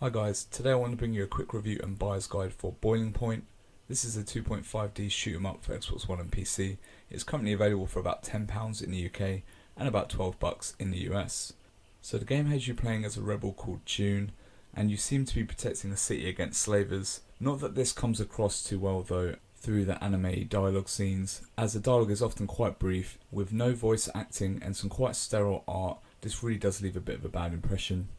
Hi guys, today I want to bring you a quick review and buyer's guide for Boiling Point. This is a 2.5D shoot 'em up for Xbox One and PC. It's currently available for about £10 in the UK and about $12 in the US. So the game has you playing as a rebel called June, and you seem to be protecting the city against slavers. Not that this comes across too well though through the anime dialogue scenes, as the dialogue is often quite brief, with no voice acting and some quite sterile art. This really does leave a bit of a bad impression.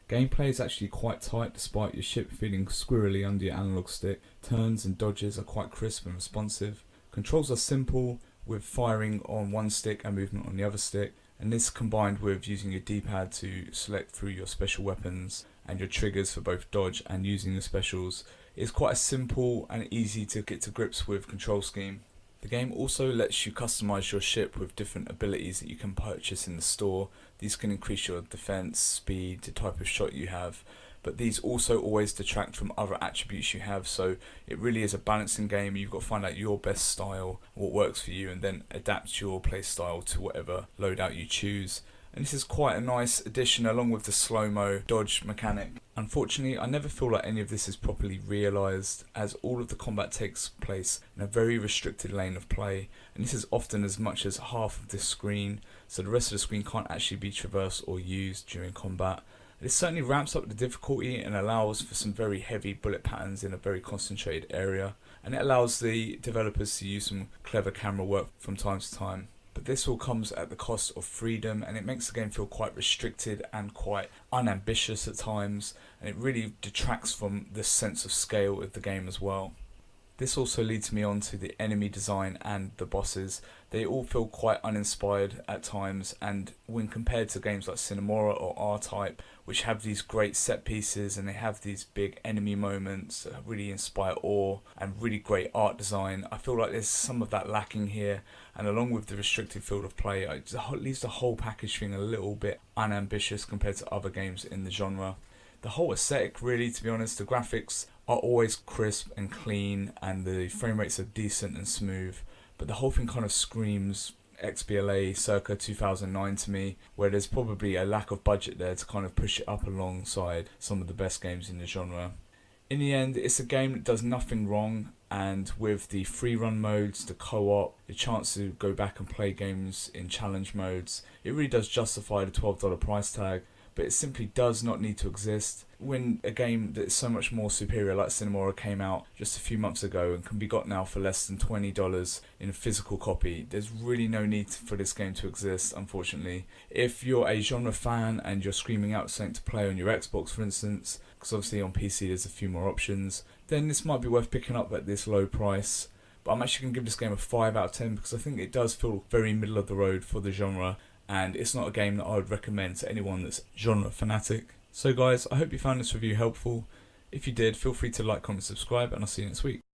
Gameplay is actually quite tight despite your ship feeling squirrely under your analog stick. Turns and dodges are quite crisp and responsive. Controls are simple, with firing on one stick and movement on the other stick, and this combined with using your D-pad to select through your special weapons and your triggers for both dodge and using the specials is quite a simple and easy to get to grips with control scheme. The game also lets you customize your ship with different abilities that you can purchase in the store. These can increase your defense, speed, the type of shot you have, but these also always detract from other attributes you have, so it really is a balancing game. You've got to find out your best style, what works for you, and then adapt your play style to whatever loadout you choose. And this is quite a nice addition along with the slow-mo dodge mechanic. Unfortunately, I never feel like any of this is properly realised, as all of the combat takes place in a very restricted lane of play, and this is often as much as half of the screen, so the rest of the screen can't actually be traversed or used during combat. This certainly ramps up the difficulty and allows for some very heavy bullet patterns in a very concentrated area, and it allows the developers to use some clever camera work from time to time. But this all comes at the cost of freedom, and it makes the game feel quite restricted and quite unambitious at times, and it really detracts from the sense of scale of the game as well. This also leads me on to the enemy design and the bosses. They all feel quite uninspired at times, and when compared to games like Cinemora or R-Type, which have these great set pieces and they have these big enemy moments that really inspire awe and really great art design, I feel like there's some of that lacking here, and along with the restricted field of play, it leaves the whole package feeling a little bit unambitious compared to other games in the genre. The whole aesthetic, really, to be honest, the graphics are always crisp and clean, and the frame rates are decent and smooth, but the whole thing kind of screams XBLA circa 2009 to me, where there's probably a lack of budget there to kind of push it up alongside some of the best games in the genre. In the end, it's a game that does nothing wrong, and with the free run modes, the co-op, the chance to go back and play games in challenge modes, it really does justify the $12 price tag. But it simply does not need to exist. When a game that's so much more superior like Cinemora came out just a few months ago and can be got now for less than $20 in a physical copy, there's really no need for this game to exist, unfortunately. If you're a genre fan and you're screaming out something to play on your Xbox, for instance, because obviously on PC there's a few more options, then this might be worth picking up at this low price. But I'm actually going to give this game a 5 out of 10 because I think it does feel very middle of the road for the genre, and it's not a game that I would recommend to anyone that's genre fanatic. So guys, I hope you found this review helpful. If you did, feel free to like, comment, subscribe, and I'll see you next week.